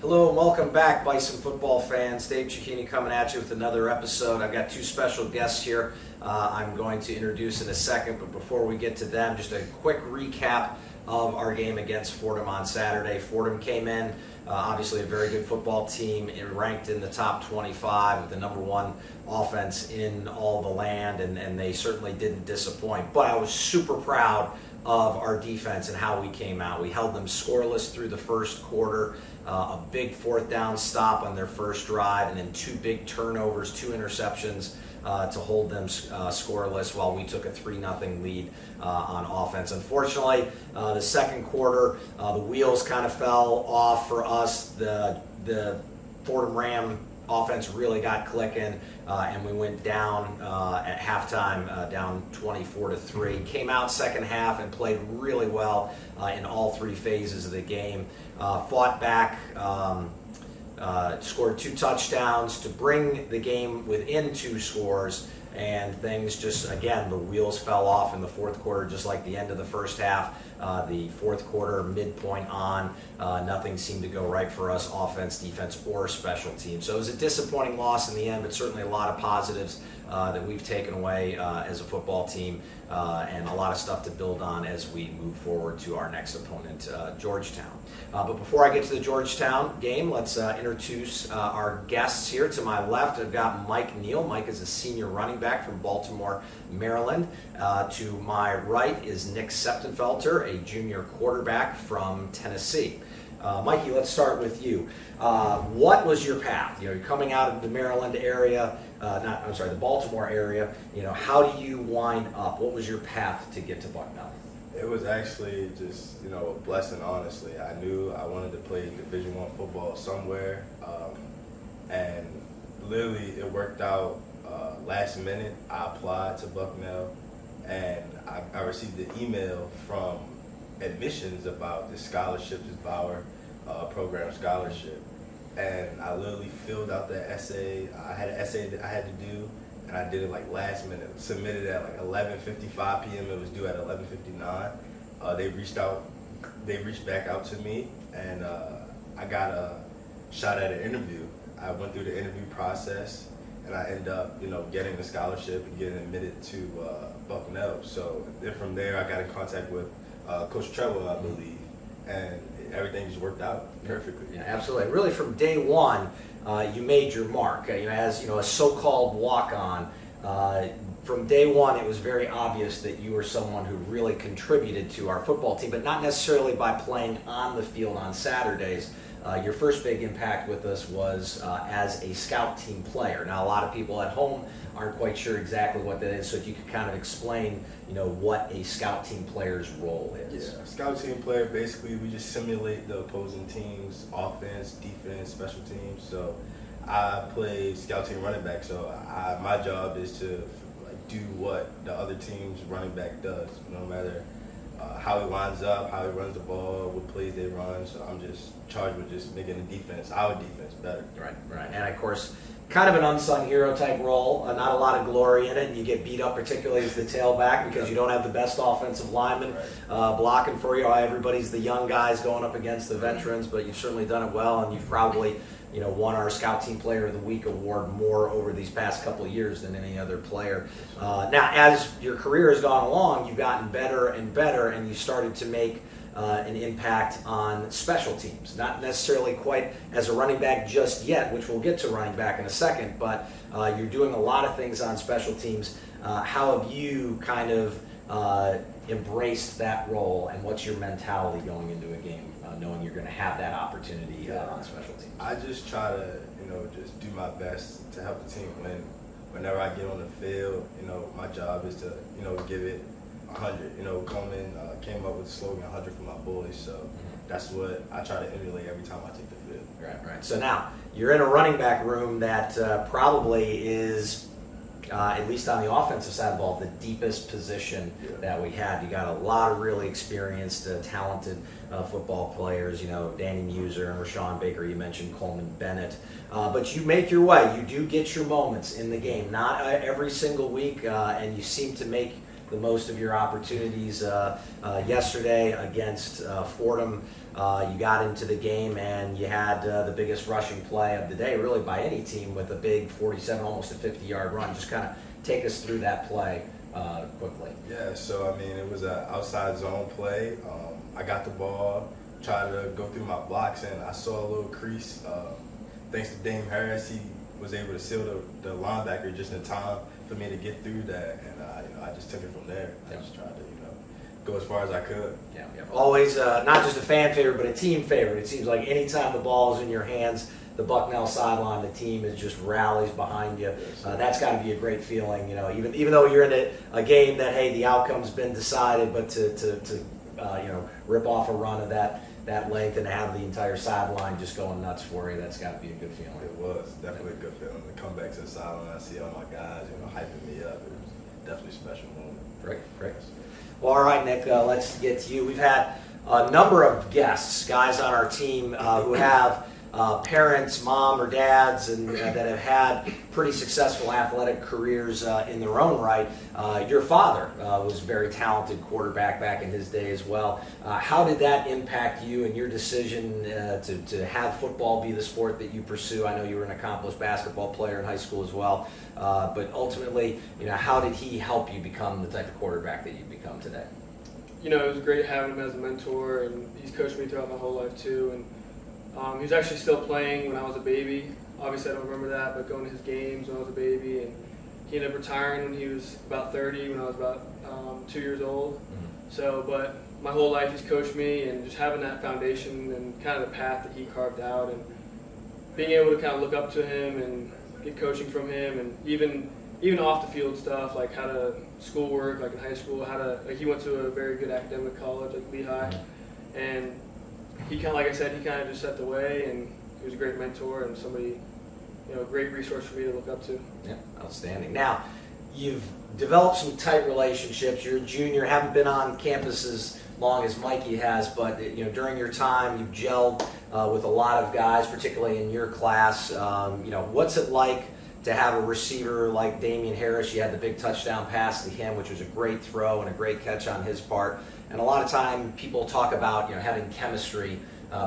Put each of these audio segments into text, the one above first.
Hello and welcome back, Bison football fans. Dave Cicchini coming at you with another episode. I've got two special guests here I'm going to introduce in a second, but before we get to them, just a quick recap of our game against Fordham on Saturday. Fordham came in, obviously a very good football team, ranked in the top 25 with the number one offense in all the land, and they certainly didn't disappoint. But I was super proud of our defense and how we came out. We held them scoreless through the first quarter, a big fourth down stop on their first drive, and then two big turnovers, two interceptions to hold them scoreless while we took a 3-0 lead on offense. Unfortunately, the second quarter, the wheels kind of fell off for us. The Fordham Ram offense really got clicking, and we went down at halftime, down 24-3. Came out second half and played really well in all three phases of the game. Fought back, scored 2 touchdowns to bring the game within 2 scores, and things just, again, the wheels fell off in the fourth quarter, just like the end of the first half. The fourth quarter, midpoint on, nothing seemed to go right for us, offense, defense, or special teams. So it was a disappointing loss in the end, but certainly a lot of positives that we've taken away as a football team, and a lot of stuff to build on as we move forward to our next opponent, Georgetown. But before I get to the Georgetown game, let's introduce our guests here. To my left, I've got Mike Neal. Mike is a senior running back from Baltimore, Maryland. To my right is Nick Septenfelter, a junior quarterback from Tennessee. Mikey, let's start with you. What was your path? You're coming out of the Maryland area, the Baltimore area. How do you wind up? What was your path to get to Bucknell? It was actually just, a blessing, honestly. I knew I wanted to play Division I football somewhere, and literally it worked out last minute. I applied to Bucknell, and I received an email from admissions about the scholarships, this Bauer program scholarship, and I literally filled out the essay. I had an essay that I had to do, and I did it like last minute. Submitted at like 11:55 p.m. It was due at 11:59. They reached back out to me, and I got a shot at an interview. I went through the interview process, and I ended up, getting the scholarship and getting admitted to Bucknell. So then from there, I got in contact with Coach Treble, I believe, and everything just worked out perfectly. Yeah, absolutely. Really, from day one, you made your mark. As a so-called walk-on. From day one, it was very obvious that you were someone who really contributed to our football team, but not necessarily by playing on the field on Saturdays. Your first big impact with us was as a scout team player. Now, a lot of people at home aren't quite sure exactly what that is, so if you could kind of explain, what a scout team player's role is. Yeah, scout team player, basically, we just simulate the opposing team's offense, defense, special teams. So I play scout team running back, so my job is to do what the other team's running back does, no matter how he winds up, how he runs the ball, what plays they run. So I'm just charged with just making our defense better. Right. And of course, kind of an unsung hero type role, not a lot of glory in it, and you get beat up particularly as the tailback because you don't have the best offensive lineman blocking for you. Everybody's the young guys going up against the veterans, but you've certainly done it well, and you've probably won our Scout Team Player of the Week award more over these past couple of years than any other player. Now, as your career has gone along, you've gotten better and better, and you started to make an impact on special teams. Not necessarily quite as a running back just yet, which we'll get to running back in a second, but you're doing a lot of things on special teams. How have you kind of embraced that role, and what's your mentality going into a game, knowing you're going to have that opportunity on special teams? I just try to, just do my best to help the team win. Whenever I get on the field, my job is to, give it 100. Coleman came up with the slogan 100 for my boys, so that's what I try to emulate every time I take the field. Right. So now, you're in a running back room that probably is, at least on the offensive side of the ball, the deepest position that we have. You got a lot of really experienced, talented football players, Danny Muser and Rashawn Baker, you mentioned Coleman Bennett. But you make your way. You do get your moments in the game. Not every single week, and you seem to make the most of your opportunities yesterday against Fordham. You got into the game and you had the biggest rushing play of the day, really by any team, with a big 47, almost a 50-yard run. Just kind of take us through that play quickly. Yeah, so I mean, it was an outside zone play. I got the ball, tried to go through my blocks, and I saw a little crease. Thanks to Dame Harris, he was able to seal the linebacker just in time for me to get through that, and I just took it from there. I just tried to go as far as I could. Yeah. Always not just a fan favorite, but a team favorite. It seems like anytime the ball is in your hands, the Bucknell sideline, the team is just rallies behind you. That's got to be a great feeling, even though you're in a game that, hey, the outcome's been decided, but to rip off a run of that length and have the entire sideline just going nuts for you, that's got to be a good feeling. It was definitely a good feeling to come back to the sideline. I see all my guys, hyping me up. It was definitely a special moment. Great. Well, all right, Nick, let's get to you. We've had a number of guests, guys on our team who have parents, mom or dads, and that have had pretty successful athletic careers in their own right. Your father was a very talented quarterback back in his day as well. How did that impact you and your decision to have football be the sport that you pursue? I know you were an accomplished basketball player in high school as well, but ultimately, how did he help you become the type of quarterback that you've become today? It was great having him as a mentor, and he's coached me throughout my whole life too. And he was actually still playing when I was a baby. Obviously, I don't remember that, but going to his games when I was a baby. And he ended up retiring when he was about 30, when I was about 2 years old. Mm-hmm. So, but my whole life he's coached me, and just having that foundation and kind of the path that he carved out, and being able to kind of look up to him and get coaching from him, and even off the field stuff, like how to schoolwork, like in high school, he went to a very good academic college, like Lehigh, Mm-hmm. and he kind of, like I said, he kind of just set the way, and he was a great mentor and somebody, a great resource for me to look up to. Yeah, outstanding. Now, you've developed some tight relationships. You're a junior, haven't been on campus as long as Mikey has, but during your time, you've gelled with a lot of guys, particularly in your class. What's it like to have a receiver like Damian Harris? You had the big touchdown pass to him, which was a great throw and a great catch on his part. And a lot of time people talk about having chemistry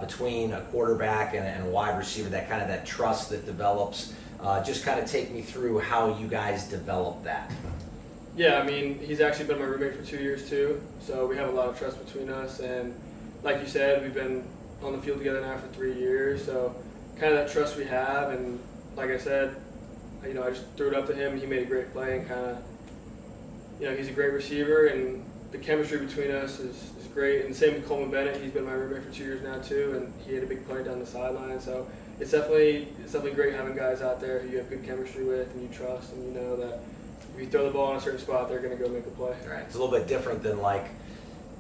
between a quarterback and a wide receiver, that trust that develops. Just kind of take me through how you guys develop that. Yeah, I mean, he's actually been my roommate for 2 years too, so we have a lot of trust between us. And like you said, we've been on the field together now for 3 years, so kind of that trust we have. And like I said, I just threw it up to him, and he made a great play, and kind of, he's a great receiver, and the chemistry between us is great. And same with Coleman Bennett. He's been my roommate for 2 years now too, and he had a big play down the sideline. So it's definitely great having guys out there who you have good chemistry with and you trust, and you know that if you throw the ball in a certain spot, they're going to go make a play. Right. It's a little bit different than like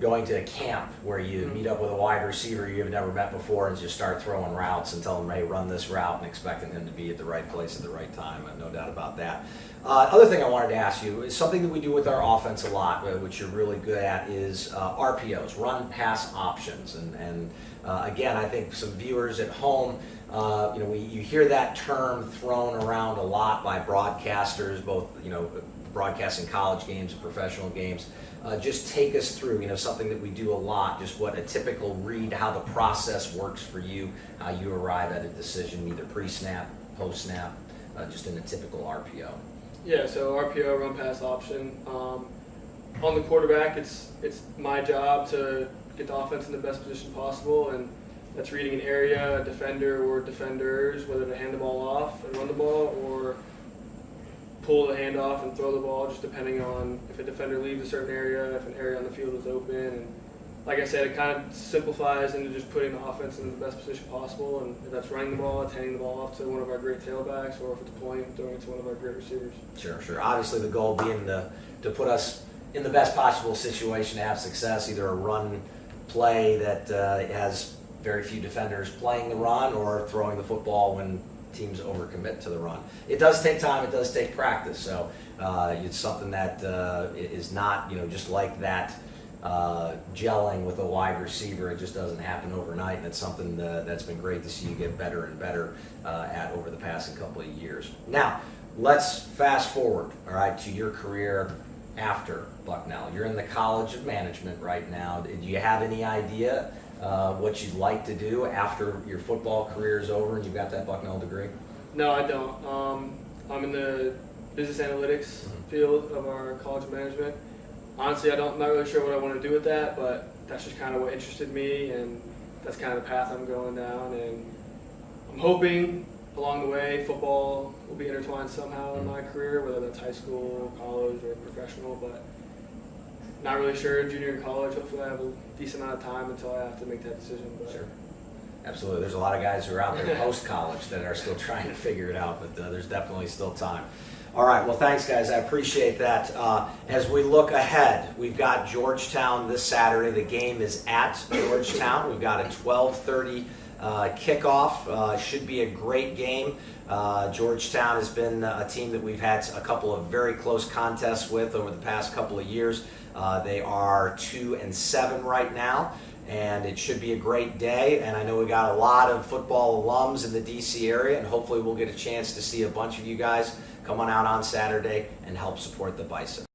going to a camp where you meet up with a wide receiver you've never met before and just start throwing routes and tell them, hey, run this route, and expecting him to be at the right place at the right time. No doubt about that. Other thing I wanted to ask you is something that we do with our offense a lot, which you're really good at, is RPOs, run pass options. And again, I think some viewers at home, you hear that term thrown around a lot by broadcasters, both broadcasting college games and professional games. Just take us through, something that we do a lot, just what a typical read, how the process works for you, how you arrive at a decision, either pre-snap, post-snap, just in a typical RPO. Yeah, so RPO, run pass option. On the quarterback, it's my job to get the offense in the best position possible, and that's reading an area, a defender or defenders, whether to hand the ball off and run the ball, or pull the hand off and throw the ball, just depending on if a defender leaves a certain area, if an area on the field is open. And like I said, it kind of simplifies into just putting the offense in the best position possible. And if that's running the ball, it's handing the ball off to one of our great tailbacks, or if it's pulling, throwing it to one of our great receivers. Sure. Obviously, the goal being to put us in the best possible situation to have success, either a run play that has very few defenders playing the run, or throwing the football when teams overcommit to the run. It does take time. It does take practice. So it's something that is not, just like that gelling with a wide receiver. It just doesn't happen overnight, and it's something that's been great to see you get better and better at over the past couple of years. Now, let's fast forward, all right, to your career after Bucknell? You're in the College of Management right now. Do you have any idea what you'd like to do after your football career is over and you've got that Bucknell degree? No, I don't. I'm in the business analytics field of our College of Management. Honestly, I'm not really sure what I want to do with that, but that's just kind of what interested me, and that's kind of the path I'm going down. And I'm hoping along the way football will be intertwined somehow in my career, whether that's high school, college, or professional, but not really sure. Junior in college, hopefully I have a decent amount of time until I have to make that decision. But Sure. Absolutely. There's a lot of guys who are out there post-college that are still trying to figure it out, but there's definitely still time. All right. Well, thanks, guys. I appreciate that. As we look ahead, we've got Georgetown this Saturday. The game is at Georgetown. We've got a 12:30 kickoff. Should be a great game. Georgetown has been a team that we've had a couple of very close contests with over the past couple of years. They are 2-7 right now, and it should be a great day. And I know we got a lot of football alums in the DC area, and hopefully we'll get a chance to see a bunch of you guys come on out on Saturday and help support the Bison.